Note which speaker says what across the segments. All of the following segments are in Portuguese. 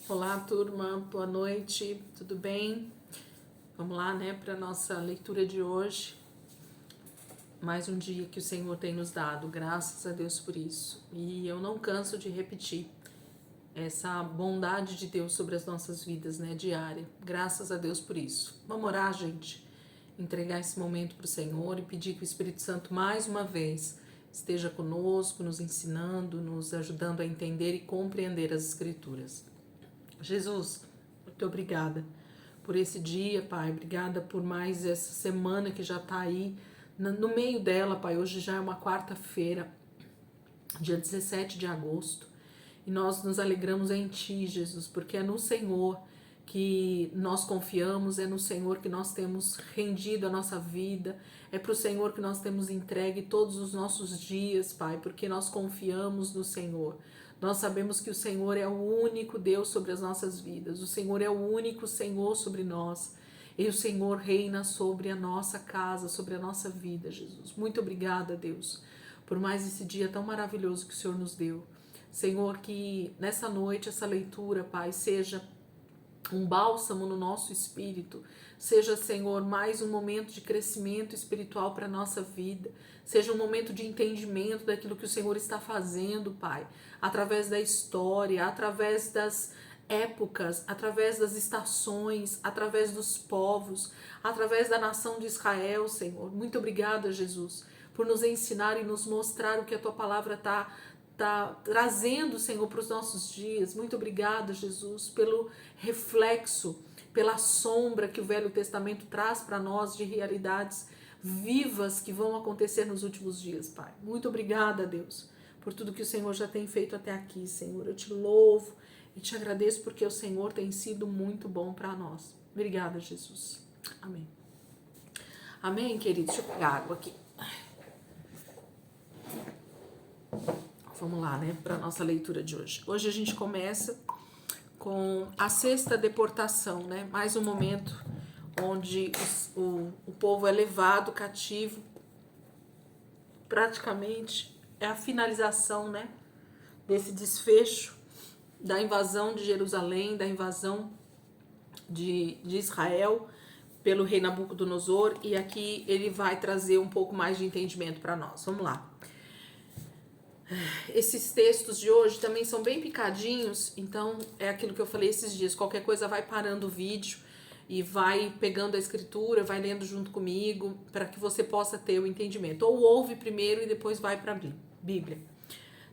Speaker 1: Olá, turma, boa noite, tudo bem? Vamos lá, né, para nossa leitura de hoje. Mais um dia que o Senhor tem nos dado, graças a Deus por isso. E eu não canso de repetir essa bondade de Deus sobre as nossas vidas, né, diária. Graças a Deus por isso. Vamos orar, gente. Entregar esse momento para o Senhor e pedir que o Espírito Santo, mais uma vez, esteja conosco, nos ensinando, nos ajudando a entender e compreender as Escrituras. Jesus, muito obrigada por esse dia, Pai. Obrigada por mais essa semana que já está aí no meio dela, Pai. Hoje já é uma quarta-feira, dia 17 de agosto. E nós nos alegramos em Ti, Jesus, porque é no Senhor que nós confiamos, é no Senhor que nós temos rendido a nossa vida, é para o Senhor que nós temos entregue todos os nossos dias, Pai, porque nós confiamos no Senhor. Nós sabemos que o Senhor é o único Deus sobre as nossas vidas, o Senhor é o único Senhor sobre nós, e o Senhor reina sobre a nossa casa, sobre a nossa vida, Jesus. Muito obrigada, Deus, por mais esse dia tão maravilhoso que o Senhor nos deu. Senhor, que nessa noite essa leitura, Pai, seja um bálsamo no nosso espírito, seja, Senhor, mais um momento de crescimento espiritual para a nossa vida, seja um momento de entendimento daquilo que o Senhor está fazendo, Pai, através da história, através das épocas, através das estações, através dos povos, através da nação de Israel, Senhor. Muito obrigada, Jesus, por nos ensinar e nos mostrar o que a Tua palavra está trazendo, Senhor, para os nossos dias. Muito obrigada, Jesus, pelo reflexo, pela sombra que o Velho Testamento traz para nós de realidades vivas que vão acontecer nos últimos dias, Pai. Muito obrigada, Deus, por tudo que o Senhor já tem feito até aqui, Senhor. Eu te louvo e te agradeço porque o Senhor tem sido muito bom para nós. Obrigada, Jesus. Amém. Amém, querido? Deixa eu pegar água aqui. Vamos lá, né, para a nossa leitura de hoje. Hoje a gente começa com a sexta deportação, né? Mais um momento onde o povo é levado cativo. Praticamente é a finalização, né, desse desfecho da invasão de Jerusalém, da invasão de Israel pelo rei Nabucodonosor. E aqui ele vai trazer um pouco mais de entendimento para nós. Vamos lá. Esses textos de hoje também são bem picadinhos, então é aquilo que eu falei esses dias, qualquer coisa vai parando o vídeo e vai pegando a escritura, vai lendo junto comigo, para que você possa ter o entendimento. Ou ouve primeiro e depois vai para a Bíblia.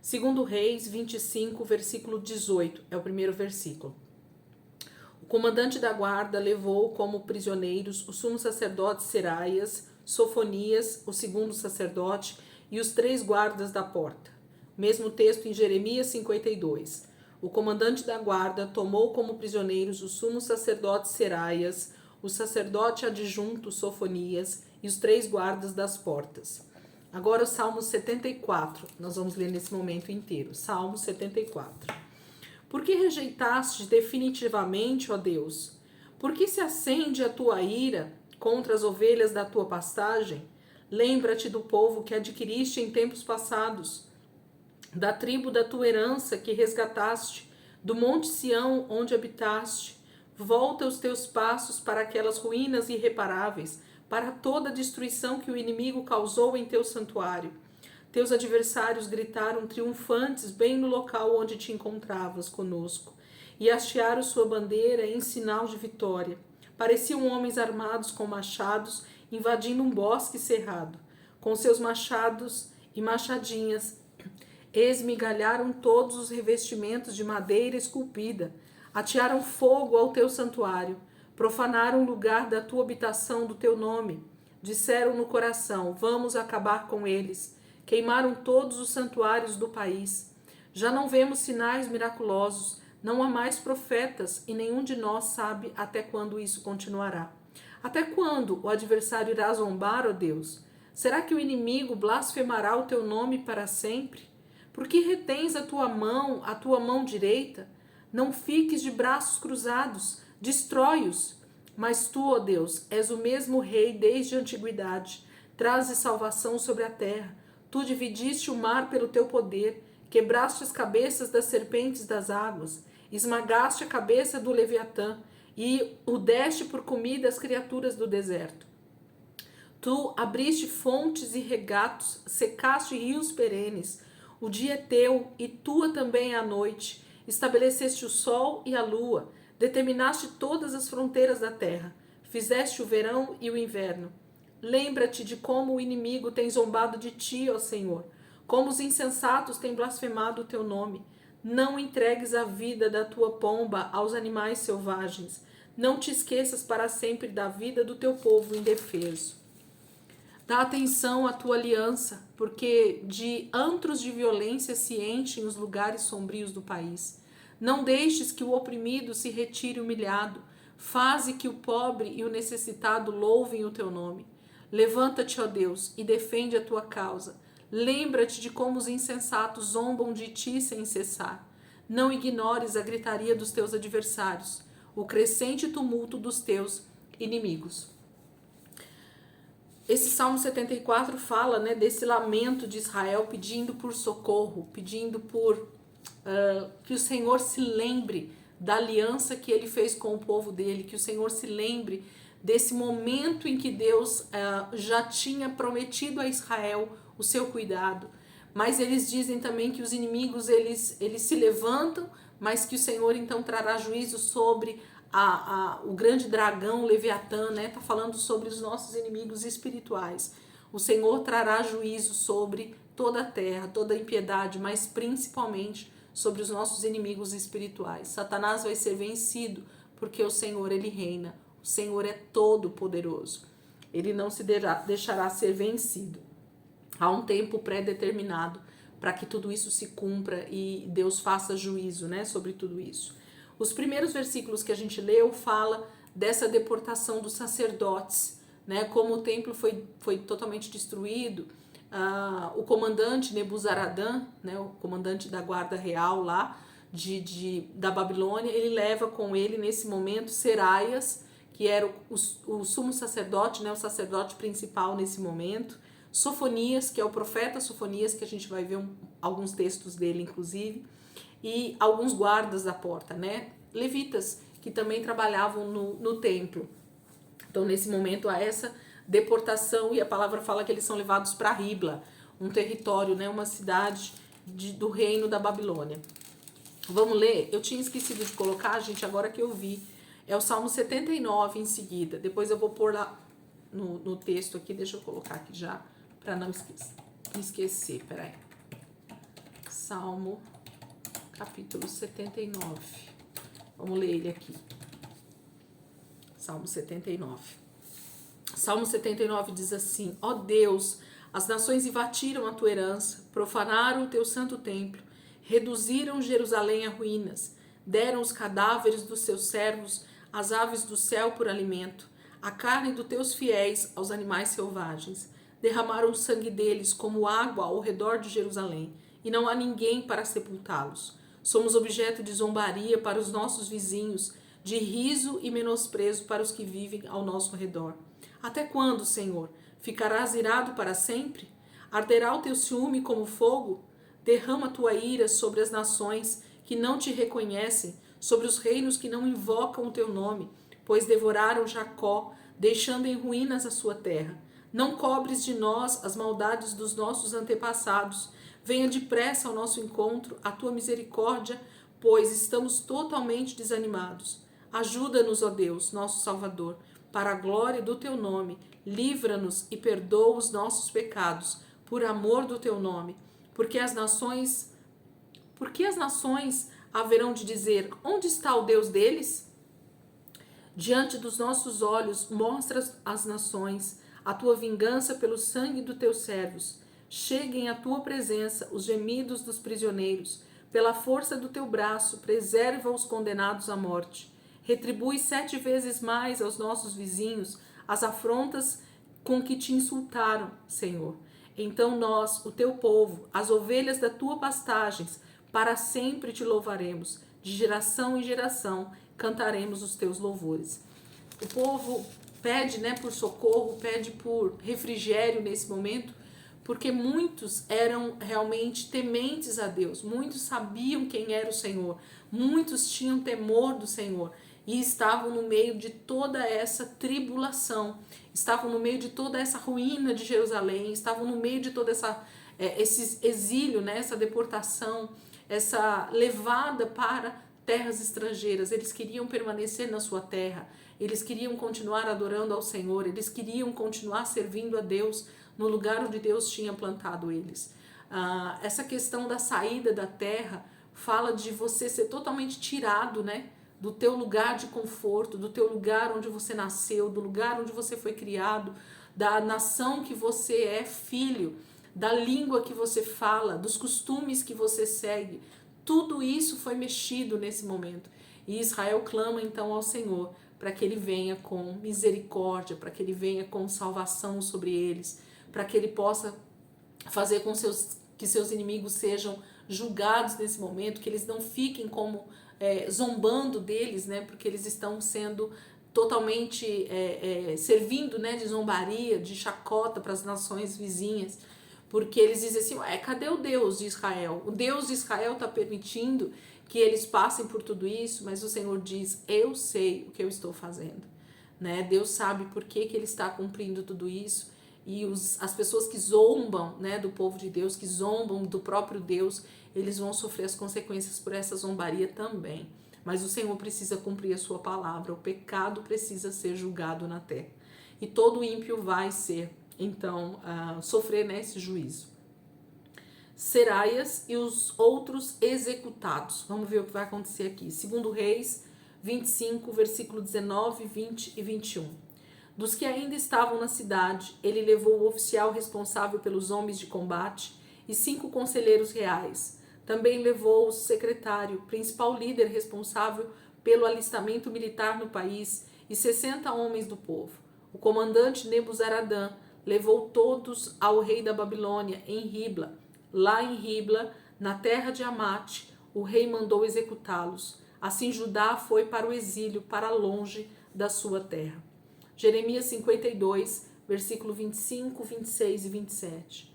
Speaker 1: Segundo Reis 25, versículo 18, é o primeiro versículo. O comandante da guarda levou como prisioneiros o sumo sacerdote Seraias, Sofonias, o segundo sacerdote, e os 3 guardas da porta. Mesmo texto em Jeremias 52. O comandante da guarda tomou como prisioneiros o sumo sacerdote Seraias, o sacerdote adjunto Sofonias e os 3 guardas das portas. Agora o Salmo 74. Nós vamos ler nesse momento inteiro. Salmo 74. Por que rejeitaste definitivamente, ó Deus? Por que se acende a tua ira contra as ovelhas da tua pastagem? Lembra-te do povo que adquiriste em tempos passados, da tribo da tua herança que resgataste, do monte Sião onde habitaste. Volta os teus passos para aquelas ruínas irreparáveis, para toda a destruição que o inimigo causou em teu santuário. Teus adversários gritaram triunfantes bem no local onde te encontravas conosco, e hastearam sua bandeira em sinal de vitória. Pareciam homens armados com machados, invadindo um bosque cerrado. Com seus machados e machadinhas, esmigalharam todos os revestimentos de madeira esculpida, atearam fogo ao teu santuário, profanaram o lugar da tua habitação do teu nome. Disseram no coração, vamos acabar com eles. Queimaram todos os santuários do país. Já não vemos sinais miraculosos, não há mais profetas, e nenhum de nós sabe até quando isso continuará. Até quando o adversário irá zombar, ó Deus? Será que o inimigo blasfemará o teu nome para sempre? Por que retens a tua mão direita? Não fiques de braços cruzados, destrói-os. Mas tu, ó Deus, és o mesmo rei desde a antiguidade. Trazes salvação sobre a terra. Tu dividiste o mar pelo teu poder, quebraste as cabeças das serpentes das águas. esmagaste a cabeça do Leviatã e o deste por comida às criaturas do deserto. Tu abriste fontes e regatos, secaste rios perenes. O dia é teu e tua também é a noite. Estabeleceste o sol e a lua, determinaste todas as fronteiras da terra, fizeste o verão e o inverno. Lembra-te de como o inimigo tem zombado de ti, ó Senhor, como os insensatos têm blasfemado o teu nome. Não entregues a vida da tua pomba aos animais selvagens. Não te esqueças para sempre da vida do teu povo indefeso. Dá atenção à tua aliança, porque de antros de violência se enchem os lugares sombrios do país. Não deixes que o oprimido se retire humilhado. Faze que o pobre e o necessitado louvem o teu nome. Levanta-te, ó Deus, e defende a tua causa. Lembra-te de como os insensatos zombam de ti sem cessar. Não ignores a gritaria dos teus adversários, o crescente tumulto dos teus inimigos. Esse Salmo 74 fala, né, desse lamento de Israel pedindo por socorro, pedindo por que o Senhor se lembre da aliança que ele fez com o povo dele, que o Senhor se lembre desse momento em que Deus já tinha prometido a Israel o seu cuidado. Mas eles dizem também que os inimigos eles se levantam, mas que o Senhor então trará juízo sobre o grande dragão, o Leviatã, né? Tá falando sobre os nossos inimigos espirituais. O Senhor trará juízo sobre toda a terra, toda a impiedade, mas principalmente sobre os nossos inimigos espirituais. Satanás vai ser vencido porque o Senhor, ele reina. O Senhor é todo poderoso. Ele não se deixará ser vencido. Há um tempo pré-determinado para que tudo isso se cumpra e Deus faça juízo, né, sobre tudo isso. Os primeiros versículos que a gente leu fala dessa deportação dos sacerdotes, né, como o templo foi totalmente destruído. O comandante Nebuzaradã, né, o comandante da guarda real lá da Babilônia, ele leva com ele nesse momento Seraias, que era o sumo sacerdote, né, o sacerdote principal nesse momento, Sofonias, que é o profeta Sofonias, que a gente vai ver alguns textos dele, inclusive, e alguns guardas da porta, né, levitas, que também trabalhavam no templo. Então, nesse momento, há essa deportação, e a palavra fala que eles são levados para Ribla, um território, né, uma cidade do reino da Babilônia. Vamos ler? Eu tinha esquecido de colocar, gente, agora que eu vi. É o Salmo 79 em seguida. Depois eu vou pôr lá no texto aqui, deixa eu colocar aqui já, para não esquecer. Peraí. Salmo, capítulo 79. Vamos ler ele aqui. Salmo 79. Salmo 79 diz assim: Ó Deus, as nações invadiram a tua herança, profanaram o teu santo templo, reduziram Jerusalém a ruínas, deram os cadáveres dos seus servos às aves do céu por alimento, a carne dos teus fiéis aos animais selvagens. Derramaram o sangue deles como água ao redor de Jerusalém, e não há ninguém para sepultá-los. Somos objeto de zombaria para os nossos vizinhos, de riso e menosprezo para os que vivem ao nosso redor. Até quando, Senhor? Ficarás irado para sempre? Arderá o teu ciúme como fogo? Derrama a tua ira sobre as nações que não te reconhecem, sobre os reinos que não invocam o teu nome, pois devoraram Jacó, deixando em ruínas a sua terra. Não cobres de nós as maldades dos nossos antepassados. Venha depressa ao nosso encontro a tua misericórdia, pois estamos totalmente desanimados. Ajuda-nos, ó Deus, nosso Salvador, para a glória do teu nome. Livra-nos e perdoa os nossos pecados, por amor do teu nome. Porque as nações haverão de dizer: onde está o Deus deles? Diante dos nossos olhos, mostra às nações a tua vingança pelo sangue dos teus servos. Cheguem à tua presença os gemidos dos prisioneiros. Pela força do teu braço, preserva os condenados à morte. Retribui 7 vezes mais aos nossos vizinhos as afrontas com que te insultaram, Senhor. Então nós, o teu povo, as ovelhas da tua pastagens, para sempre te louvaremos. De geração em geração cantaremos os teus louvores. O povo pede, né, por socorro, pede por refrigério nesse momento, porque muitos eram realmente tementes a Deus, muitos sabiam quem era o Senhor, muitos tinham temor do Senhor e estavam no meio de toda essa tribulação, estavam no meio de toda essa ruína de Jerusalém, estavam no meio de toda esse exílio, né, essa deportação, essa levada para terras estrangeiras. Eles queriam permanecer na sua terra, eles queriam continuar adorando ao Senhor, eles queriam continuar servindo a Deus no lugar onde Deus tinha plantado eles. Essa questão da saída da terra fala de você ser totalmente tirado, né, do teu lugar de conforto, do teu lugar onde você nasceu, do lugar onde você foi criado, da nação que você é filho, da língua que você fala, dos costumes que você segue. Tudo isso foi mexido nesse momento. E Israel clama então ao Senhor para que ele venha com misericórdia, para que ele venha com salvação sobre eles, para que ele possa fazer com que seus inimigos sejam julgados nesse momento, que eles não fiquem como zombando deles, né, porque eles estão sendo totalmente servindo, né, de zombaria, de chacota para as nações vizinhas, porque eles dizem assim, cadê o Deus de Israel? O Deus de Israel está permitindo que eles passem por tudo isso, mas o Senhor diz, eu sei o que eu estou fazendo, né? Deus sabe por que ele está cumprindo tudo isso, e as pessoas que zombam, né, do povo de Deus, que zombam do próprio Deus, eles vão sofrer as consequências por essa zombaria também. Mas o Senhor precisa cumprir a sua palavra, o pecado precisa ser julgado na terra. E todo ímpio vai ser, então, sofrer nesse juízo. Seraias e os outros executados. Vamos ver o que vai acontecer aqui. 2 Reis 25, versículo 19, 20 e 21. Dos que ainda estavam na cidade, ele levou o oficial responsável pelos homens de combate e 5 conselheiros reais. Também levou o secretário, principal líder responsável pelo alistamento militar no país, e 60 homens do povo. O comandante Nebuzaradã levou todos ao rei da Babilônia em Ribla. Lá em Ribla, na terra de Amate, o rei mandou executá-los. Assim Judá foi para o exílio, para longe da sua terra. Jeremias 52, versículo 25, 26 e 27.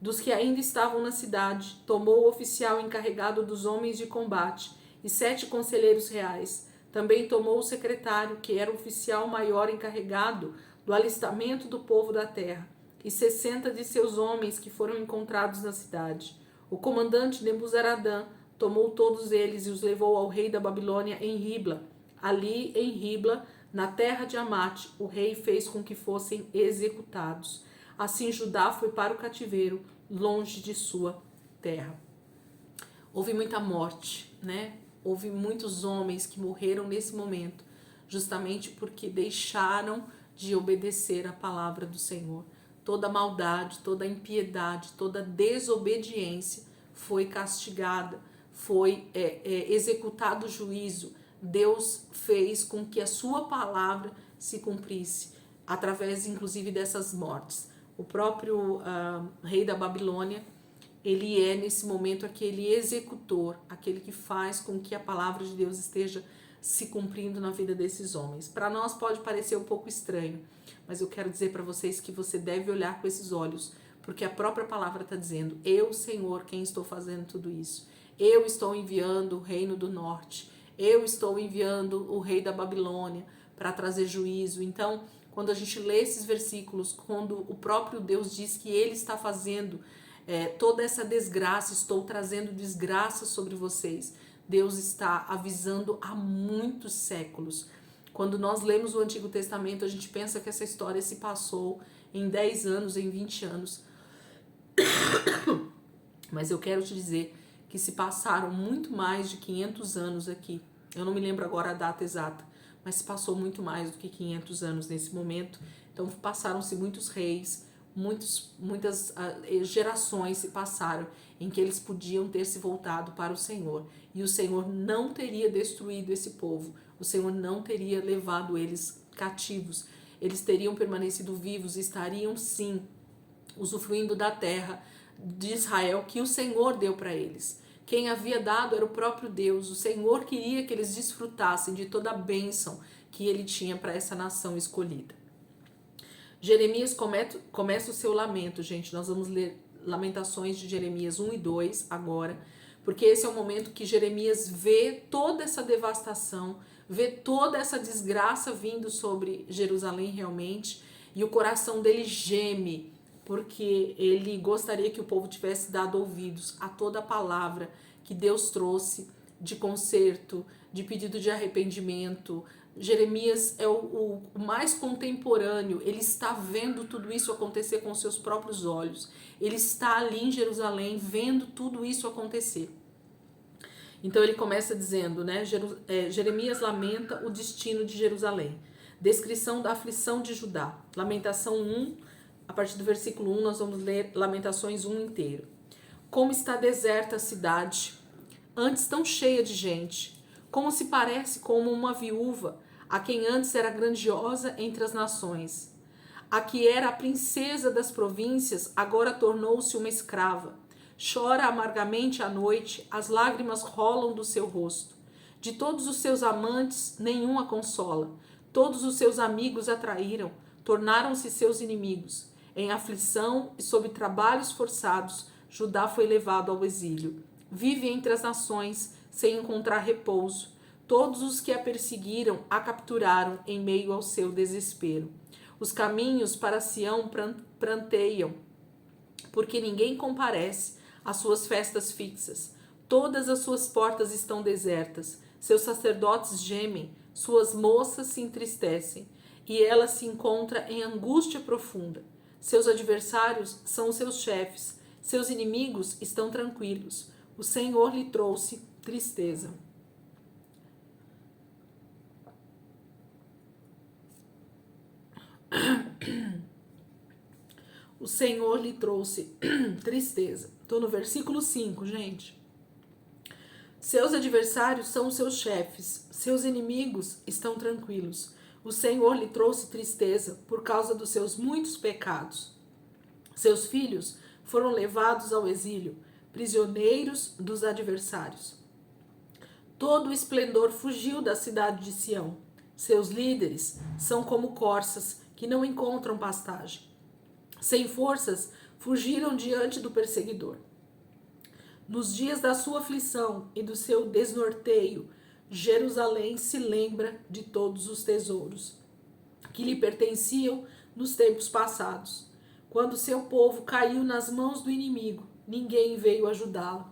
Speaker 1: Dos que ainda estavam na cidade, tomou o oficial encarregado dos homens de combate e 7 conselheiros reais. Também tomou o secretário, que era o oficial maior encarregado do alistamento do povo da terra, e 60 de seus homens que foram encontrados na cidade. O comandante Nebuzaradã tomou todos eles e os levou ao rei da Babilônia em Ribla. Ali em Ribla, na terra de Amate, o rei fez com que fossem executados. Assim Judá foi para o cativeiro, longe de sua terra. Houve muita morte, né? Houve muitos homens que morreram nesse momento, justamente porque deixaram de obedecer a palavra do Senhor. Toda maldade, toda impiedade, toda desobediência foi castigada, foi executado o juízo. Deus fez com que a sua palavra se cumprisse, através inclusive dessas mortes. O próprio rei da Babilônia, ele é nesse momento aquele executor, aquele que faz com que a palavra de Deus esteja se cumprindo na vida desses homens. Para nós pode parecer um pouco estranho, mas eu quero dizer para vocês que você deve olhar com esses olhos, porque a própria palavra está dizendo, eu, Senhor, quem estou fazendo tudo isso. Eu estou enviando o reino do norte, eu estou enviando o rei da Babilônia para trazer juízo. Então, quando a gente lê esses versículos, quando o próprio Deus diz que ele está fazendo toda essa desgraça, estou trazendo desgraça sobre vocês, Deus está avisando há muitos séculos. Quando nós lemos o Antigo Testamento, a gente pensa que essa história se passou em 10 anos, em 20 anos. Mas eu quero te dizer que se passaram muito mais de 500 anos aqui. Eu não me lembro agora a data exata, mas se passou muito mais do que 500 anos nesse momento. Então passaram-se muitos reis, muitas gerações se passaram em que eles podiam ter se voltado para o Senhor. E o Senhor não teria destruído esse povo, o Senhor não teria levado eles cativos. Eles teriam permanecido vivos e estariam sim usufruindo da terra de Israel que o Senhor deu para eles. Quem havia dado era o próprio Deus. O Senhor queria que eles desfrutassem de toda a bênção que ele tinha para essa nação escolhida. Jeremias começa o seu lamento, gente. Nós vamos ler Lamentações de Jeremias 1 e 2 agora, porque esse é o momento que Jeremias vê toda essa devastação, vê toda essa desgraça vindo sobre Jerusalém realmente, e o coração dele geme, porque ele gostaria que o povo tivesse dado ouvidos a toda a palavra que Deus trouxe de conserto, de pedido de arrependimento. Jeremias é o mais contemporâneo, ele está vendo tudo isso acontecer com seus próprios olhos. Ele está ali em Jerusalém vendo tudo isso acontecer. Então ele começa dizendo, né, Jeremias lamenta o destino de Jerusalém. Descrição da aflição de Judá. Lamentação 1, a partir do versículo 1, nós vamos ler Lamentações 1 inteiro. Como está deserta a cidade, antes tão cheia de gente, como se parece como uma viúva, a quem antes era grandiosa entre as nações. A que era a princesa das províncias, agora tornou-se uma escrava. Chora amargamente à noite, as lágrimas rolam do seu rosto. De todos os seus amantes, nenhum a consola. Todos os seus amigos a traíram, tornaram-se seus inimigos. Em aflição e sob trabalhos forçados, Judá foi levado ao exílio. Vive entre as nações, sem encontrar repouso. Todos os que a perseguiram a capturaram em meio ao seu desespero. Os caminhos para Sião pranteiam, porque ninguém comparece às suas festas fixas. Todas as suas portas estão desertas. Seus sacerdotes gemem, suas moças se entristecem, e ela se encontra em angústia profunda. Seus adversários são os seus chefes, seus inimigos estão tranquilos. O Senhor lhe trouxe tristeza. O Senhor lhe trouxe tristeza. Estou no versículo 5, gente. Seus adversários são os seus chefes, seus inimigos estão tranquilos. O Senhor lhe trouxe tristeza por causa dos seus muitos pecados. Seus filhos foram levados ao exílio, prisioneiros dos adversários. Todo o esplendor fugiu da cidade de Sião. Seus líderes são como corças que não encontram pastagem. Sem forças, fugiram diante do perseguidor. Nos dias da sua aflição e do seu desnorteio, Jerusalém se lembra de todos os tesouros que lhe pertenciam nos tempos passados. Quando seu povo caiu nas mãos do inimigo, ninguém veio ajudá-lo.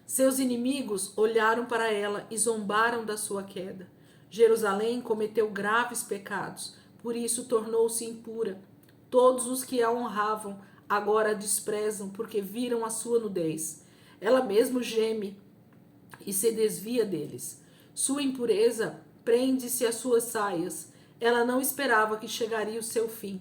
Speaker 1: Seus inimigos olharam para ela e zombaram da sua queda. Jerusalém cometeu graves pecados, por isso tornou-se impura. Todos os que a honravam agora a desprezam, porque viram a sua nudez. Ela mesmo geme e se desvia deles. Sua impureza prende-se às suas saias. Ela não esperava que chegaria o seu fim.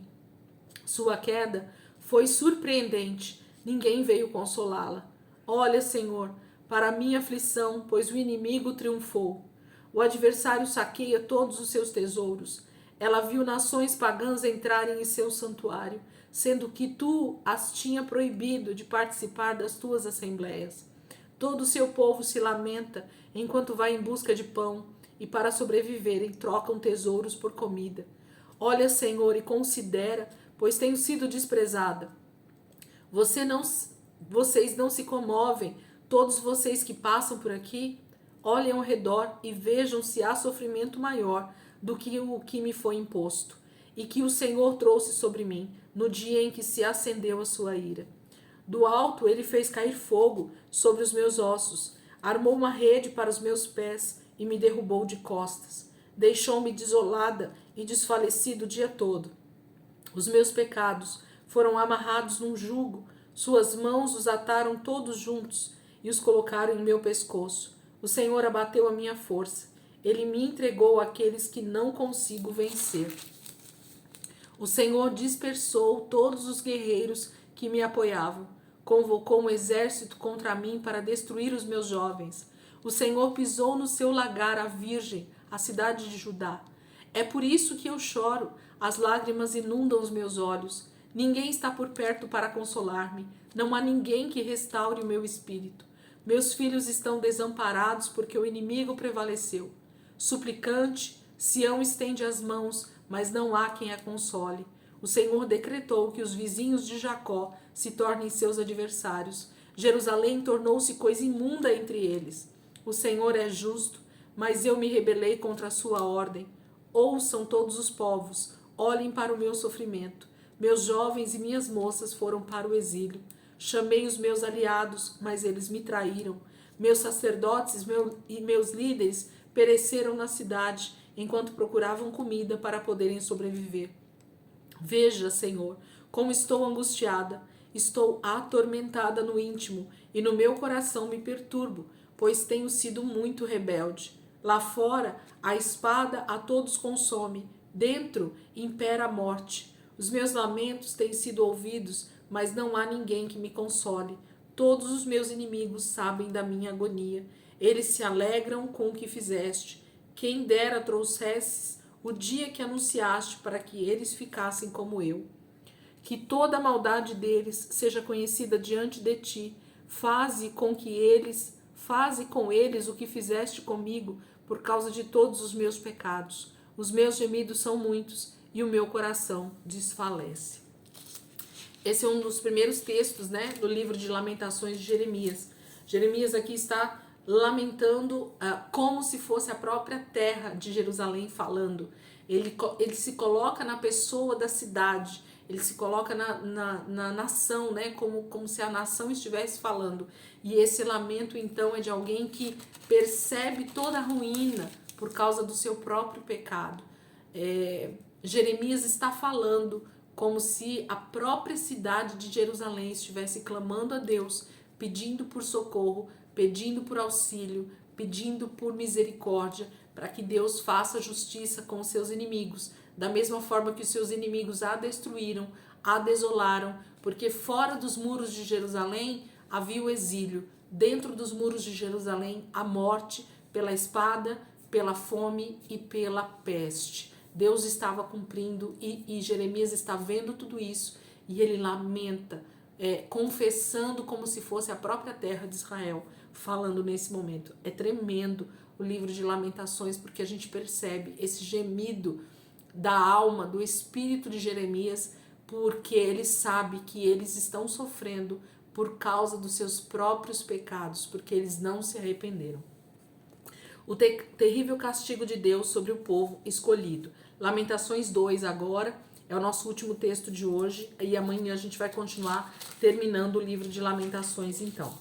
Speaker 1: Sua queda foi surpreendente. Ninguém veio consolá-la. Olha, Senhor, para a minha aflição, pois o inimigo triunfou. O adversário saqueia todos os seus tesouros. Ela viu nações pagãs entrarem em seu santuário, sendo que tu as tinha proibido de participar das tuas assembleias. Todo o seu povo se lamenta enquanto vai em busca de pão, e para sobreviverem trocam tesouros por comida. Olha, Senhor, e considera, pois tenho sido desprezada. Vocês não se comovem, todos vocês que passam por aqui? Olhem ao redor e vejam se há sofrimento maior do que o que me foi imposto, e que o Senhor trouxe sobre mim, no dia em que se acendeu a sua ira. Do alto ele fez cair fogo sobre os meus ossos, armou uma rede para os meus pés e me derrubou de costas. Deixou-me desolada e desfalecida o dia todo. Os meus pecados foram amarrados num jugo, suas mãos os ataram todos juntos e os colocaram em meu pescoço. O Senhor abateu a minha força. Ele me entregou àqueles que não consigo vencer. O Senhor dispersou todos os guerreiros que me apoiavam. Convocou um exército contra mim para destruir os meus jovens. O Senhor pisou no seu lagar a virgem, a cidade de Judá. É por isso que eu choro. As lágrimas inundam os meus olhos. Ninguém está por perto para consolar-me. Não há ninguém que restaure o meu espírito. Meus filhos estão desamparados porque o inimigo prevaleceu. Suplicante, Sião estende as mãos, mas não há quem a console. O Senhor decretou que os vizinhos de Jacó se tornem seus adversários. Jerusalém tornou-se coisa imunda entre eles. O Senhor é justo, mas eu me rebelei contra a sua ordem. Ouçam todos os povos, olhem para o meu sofrimento. Meus jovens e minhas moças foram para o exílio. Chamei os meus aliados, mas eles me traíram. Meus sacerdotes e meus líderes pereceram na cidade, enquanto procuravam comida para poderem sobreviver. Veja, Senhor, como estou angustiada. Estou atormentada no íntimo, e no meu coração me perturbo, pois tenho sido muito rebelde. Lá fora, a espada a todos consome. Dentro, impera a morte. Os meus lamentos têm sido ouvidos, mas não há ninguém que me console. Todos os meus inimigos sabem da minha agonia. Eles se alegram com o que fizeste. Quem dera trouxesses o dia que anunciaste para que eles ficassem como eu. Que toda a maldade deles seja conhecida diante de ti. Faze com eles o que fizeste comigo por causa de todos os meus pecados. Os meus gemidos são muitos e o meu coração desfalece. Esse é um dos primeiros textos, né, do livro de Lamentações de Jeremias. Jeremias aqui está lamentando como se fosse a própria terra de Jerusalém falando. Ele se coloca na pessoa da cidade, ele se coloca na nação, né, como se a nação estivesse falando. E esse lamento, então, é de alguém que percebe toda a ruína por causa do seu próprio pecado. Jeremias está falando como se a própria cidade de Jerusalém estivesse clamando a Deus, pedindo por socorro, pedindo por auxílio, pedindo por misericórdia, para que Deus faça justiça com os seus inimigos, da mesma forma que os seus inimigos a destruíram, a desolaram, porque fora dos muros de Jerusalém havia o exílio, dentro dos muros de Jerusalém a morte pela espada, pela fome e pela peste. Deus estava cumprindo e Jeremias está vendo tudo isso e ele lamenta, confessando como se fosse a própria terra de Israel, falando nesse momento. É tremendo o livro de Lamentações, porque a gente percebe esse gemido da alma, do espírito de Jeremias, porque ele sabe que eles estão sofrendo por causa dos seus próprios pecados, porque eles não se arrependeram. O terrível castigo de Deus sobre o povo escolhido. Lamentações 2 agora é o nosso último texto de hoje e amanhã a gente vai continuar terminando o livro de Lamentações então.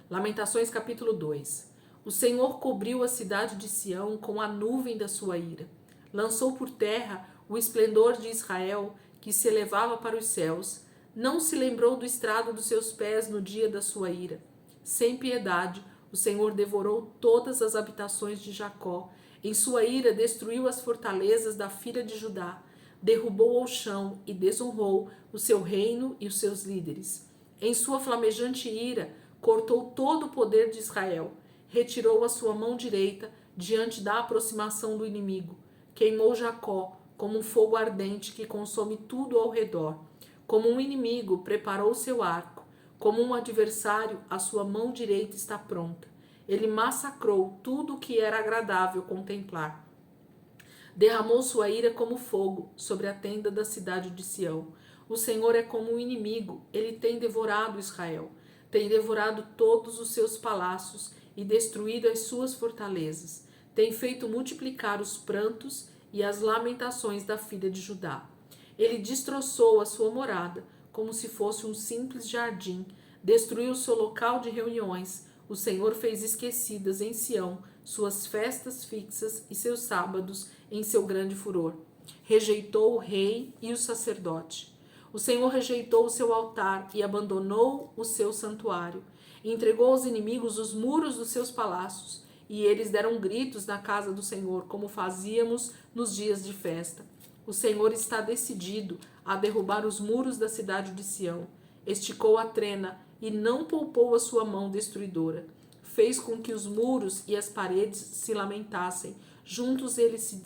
Speaker 1: Lamentações capítulo 2. O Senhor cobriu a cidade de Sião com a nuvem da sua ira. Lançou por terra o esplendor de Israel, que se elevava para os céus. Não se lembrou do estrado dos seus pés no dia da sua ira. Sem piedade, o Senhor devorou todas as habitações de Jacó. Em sua ira destruiu as fortalezas da filha de Judá. Derrubou ao chão e desonrou o seu reino e os seus líderes. Em sua flamejante ira, cortou todo o poder de Israel. Retirou a sua mão direita diante da aproximação do inimigo. Queimou Jacó como um fogo ardente que consome tudo ao redor. Como um inimigo, preparou seu arco. Como um adversário, a sua mão direita está pronta. Ele massacrou tudo o que era agradável contemplar. Derramou sua ira como fogo sobre a tenda da cidade de Sião. O Senhor é como um inimigo, ele tem devorado Israel. Tem devorado todos os seus palácios e destruído as suas fortalezas. Tem feito multiplicar os prantos e as lamentações da filha de Judá. Ele destroçou a sua morada, como se fosse um simples jardim. Destruiu seu local de reuniões. O Senhor fez esquecidas em Sião suas festas fixas e seus sábados em seu grande furor. Rejeitou o rei e o sacerdote. O Senhor rejeitou o seu altar e abandonou o seu santuário. Entregou aos inimigos os muros dos seus palácios, e eles deram gritos na casa do Senhor, como fazíamos nos dias de festa. O Senhor está decidido a derrubar os muros da cidade de Sião. Esticou a trena e não poupou a sua mão destruidora. Fez com que os muros e as paredes se lamentassem. Juntos eles se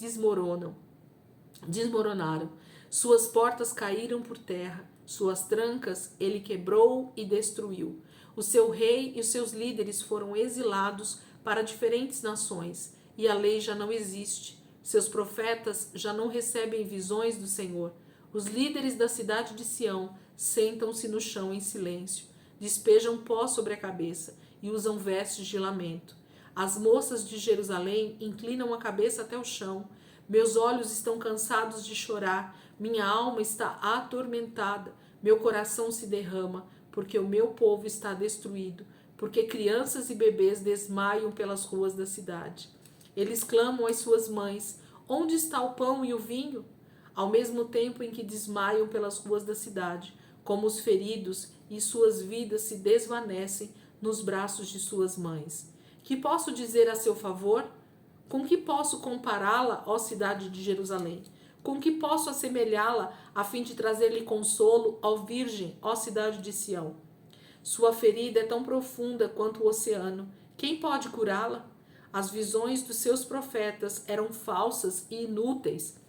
Speaker 1: desmoronaram. Suas portas caíram por terra. Suas trancas ele quebrou e destruiu. O seu rei e os seus líderes foram exilados para diferentes nações, e a lei já não existe. Seus profetas já não recebem visões do Senhor. Os líderes da cidade de Sião sentam-se no chão em silêncio, despejam pó sobre a cabeça e usam vestes de lamento. As moças de Jerusalém inclinam a cabeça até o chão. Meus olhos estão cansados de chorar, minha alma está atormentada, meu coração se derrama, porque o meu povo está destruído, porque crianças e bebês desmaiam pelas ruas da cidade. Eles clamam às suas mães: onde está o pão e o vinho? Ao mesmo tempo em que desmaiam pelas ruas da cidade, como os feridos, e suas vidas se desvanecem nos braços de suas mães. Que posso dizer a seu favor? Com que posso compará-la, ó cidade de Jerusalém? Com que posso assemelhá-la a fim de trazer-lhe consolo, ó virgem, ó cidade de Sião? Sua ferida é tão profunda quanto o oceano. Quem pode curá-la? As visões dos seus profetas eram falsas e inúteis.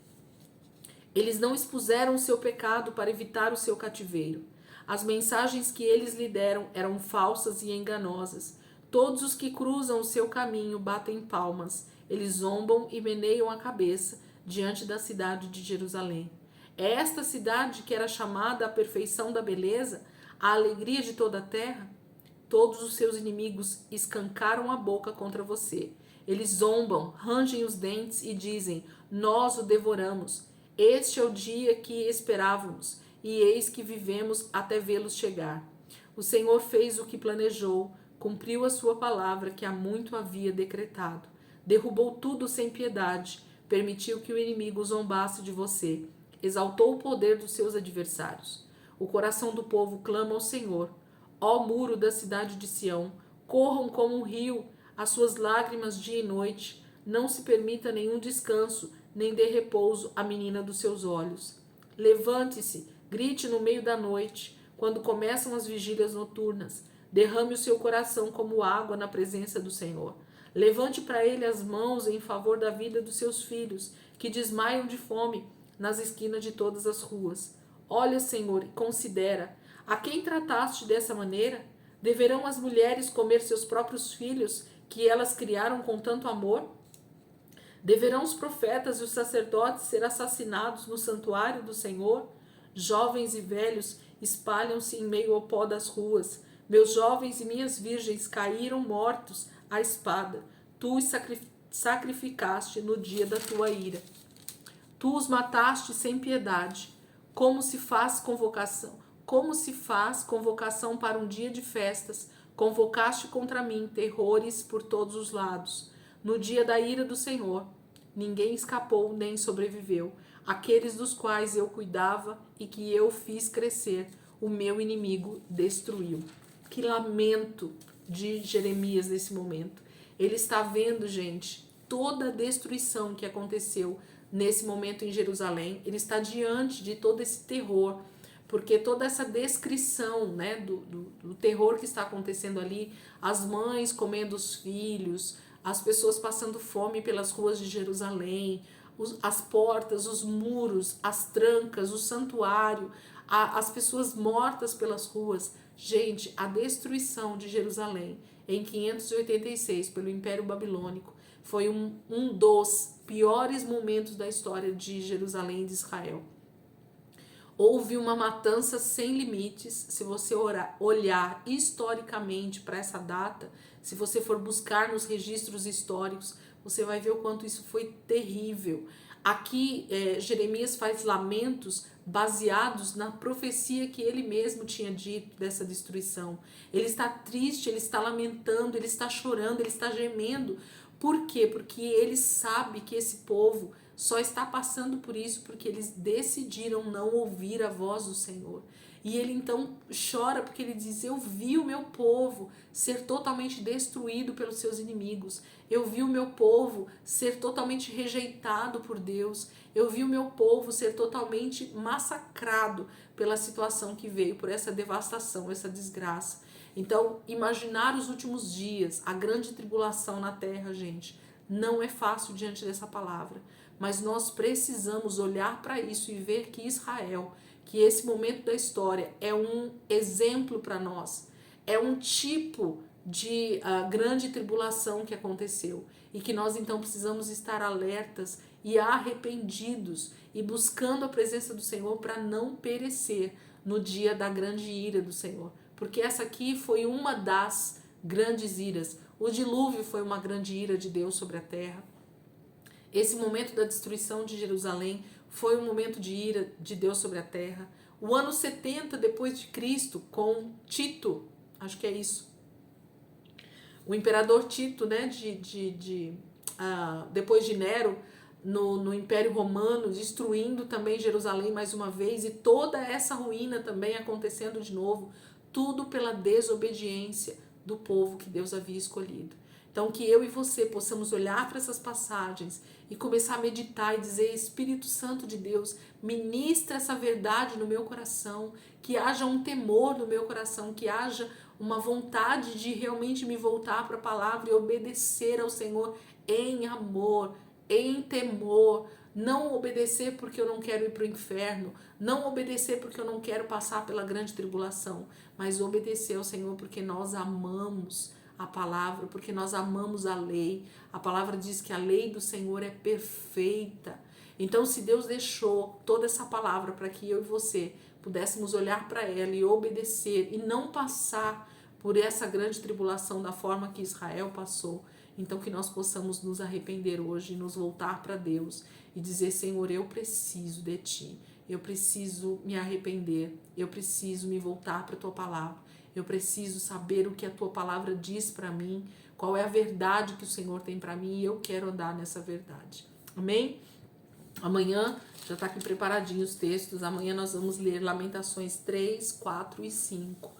Speaker 1: Eles não expuseram o seu pecado para evitar o seu cativeiro. As mensagens que eles lhe deram eram falsas e enganosas. Todos os que cruzam o seu caminho batem palmas. Eles zombam e meneiam a cabeça diante da cidade de Jerusalém. É esta cidade que era chamada a perfeição da beleza, a alegria de toda a terra? Todos os seus inimigos escancaram a boca contra você. Eles zombam, rangem os dentes e dizem: nós o devoramos. Este é o dia que esperávamos, e eis que vivemos até vê-los chegar. O Senhor fez o que planejou, cumpriu a sua palavra que há muito havia decretado. Derrubou tudo sem piedade, permitiu que o inimigo zombasse de você, exaltou o poder dos seus adversários. O coração do povo clama ao Senhor. Ó muro da cidade de Sião, corram como um rio, as suas lágrimas dia e noite. Não se permita nenhum descanso, nem dê repouso à menina dos seus olhos. Levante-se, grite no meio da noite, quando começam as vigílias noturnas. Derrame o seu coração como água na presença do Senhor. Levante para ele as mãos em favor da vida dos seus filhos, que desmaiam de fome nas esquinas de todas as ruas. Olha, Senhor, e considera: a quem trataste dessa maneira? Deverão as mulheres comer seus próprios filhos, que elas criaram com tanto amor? Deverão os profetas e os sacerdotes ser assassinados no santuário do Senhor? Jovens e velhos espalham-se em meio ao pó das ruas. Meus jovens e minhas virgens caíram mortos à espada. Tu os sacrificaste no dia da tua ira. Tu os mataste sem piedade. Como se faz convocação? Como se faz convocação para um dia de festas? Convocaste contra mim terrores por todos os lados. No dia da ira do Senhor, ninguém escapou nem sobreviveu. Aqueles dos quais eu cuidava e que eu fiz crescer, o meu inimigo destruiu. Que lamento de Jeremias nesse momento. Ele está vendo, gente, toda a destruição que aconteceu nesse momento em Jerusalém. Ele está diante de todo esse terror, porque toda essa descrição, né, do terror que está acontecendo ali, as mães comendo os filhos, as pessoas passando fome pelas ruas de Jerusalém, as portas, os muros, as trancas, o santuário, as pessoas mortas pelas ruas. Gente, a destruição de Jerusalém em 586 pelo Império Babilônico foi um dos piores momentos da história de Jerusalém e de Israel. Houve uma matança sem limites. Se você olhar historicamente para essa data, se você for buscar nos registros históricos, você vai ver o quanto isso foi terrível. Aqui, Jeremias faz lamentos baseados na profecia que ele mesmo tinha dito dessa destruição. Ele está triste, ele está lamentando, ele está chorando, ele está gemendo. Por quê? Porque ele sabe que esse povo só está passando por isso porque eles decidiram não ouvir a voz do Senhor. E ele então chora porque ele diz: eu vi o meu povo ser totalmente destruído pelos seus inimigos. Eu vi o meu povo ser totalmente rejeitado por Deus. Eu vi o meu povo ser totalmente massacrado pela situação que veio, por essa devastação, essa desgraça. Então, imaginar os últimos dias, a grande tribulação na terra, gente, não é fácil diante dessa palavra. Mas nós precisamos olhar para isso e ver que Israel, que esse momento da história é um exemplo para nós, é um tipo de grande tribulação que aconteceu e que nós então precisamos estar alertas e arrependidos e buscando a presença do Senhor para não perecer no dia da grande ira do Senhor, porque essa aqui foi uma das grandes iras. O dilúvio foi uma grande ira de Deus sobre a terra. Esse momento da destruição de Jerusalém foi um momento de ira de Deus sobre a terra. O ano 70 depois de Cristo, com Tito, acho que é isso, o imperador Tito, né, depois de Nero, no Império Romano, destruindo também Jerusalém mais uma vez, e toda essa ruína também acontecendo de novo, tudo pela desobediência do povo que Deus havia escolhido. Então, que eu e você possamos olhar para essas passagens e começar a meditar e dizer: Espírito Santo de Deus, ministra essa verdade no meu coração, que haja um temor no meu coração, que haja uma vontade de realmente me voltar para a palavra e obedecer ao Senhor em amor, em temor. Não obedecer porque eu não quero ir para o inferno, não obedecer porque eu não quero passar pela grande tribulação, mas obedecer ao Senhor porque nós amamos a palavra, porque nós amamos a lei. A palavra diz que a lei do Senhor é perfeita. Então, se Deus deixou toda essa palavra para que eu e você pudéssemos olhar para ela e obedecer e não passar por essa grande tribulação da forma que Israel passou, então que nós possamos nos arrepender hoje e nos voltar para Deus e dizer: Senhor, eu preciso de Ti, eu preciso me arrepender, eu preciso me voltar para a Tua palavra, eu preciso saber o que a Tua palavra diz para mim, qual é a verdade que o Senhor tem para mim, e eu quero andar nessa verdade. Amém? Amanhã, já está aqui preparadinho os textos, amanhã nós vamos ler Lamentações 3, 4 e 5,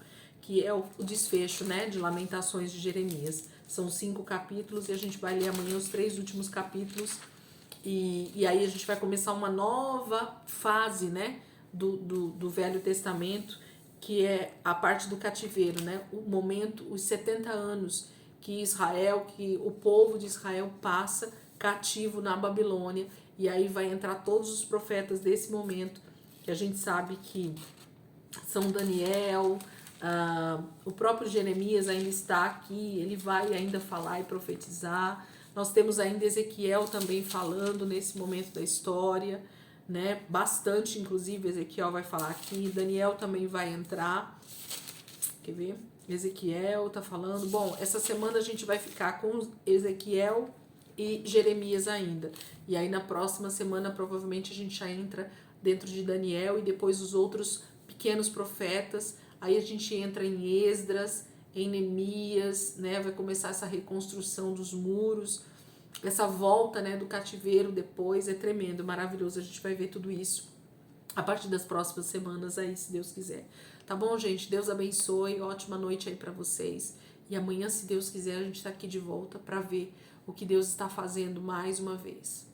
Speaker 1: que é o desfecho, né, de Lamentações de Jeremias. São 5 capítulos e a gente vai ler amanhã os 3 últimos capítulos e aí a gente vai começar uma nova fase, né, do Velho Testamento, que é a parte do cativeiro, né, o momento, os 70 anos que o povo de Israel passa cativo na Babilônia, e aí vai entrar todos os profetas desse momento, que a gente sabe que são Daniel, o próprio Jeremias ainda está aqui, ele vai ainda falar e profetizar. Nós temos ainda Ezequiel também falando nesse momento da história, né? Bastante, inclusive, Ezequiel vai falar aqui. Daniel também vai entrar. Quer ver? Ezequiel tá falando. Bom, essa semana a gente vai ficar com Ezequiel e Jeremias ainda. E aí na próxima semana provavelmente a gente já entra dentro de Daniel e depois os outros pequenos profetas. Aí a gente entra em Esdras, em Neemias, né? Vai começar essa reconstrução dos muros, essa volta, né, do cativeiro depois. É tremendo, maravilhoso. A gente vai ver tudo isso a partir das próximas semanas aí, se Deus quiser. Tá bom, gente? Deus abençoe. Ótima noite aí para vocês. E amanhã, se Deus quiser, a gente tá aqui de volta para ver o que Deus está fazendo mais uma vez.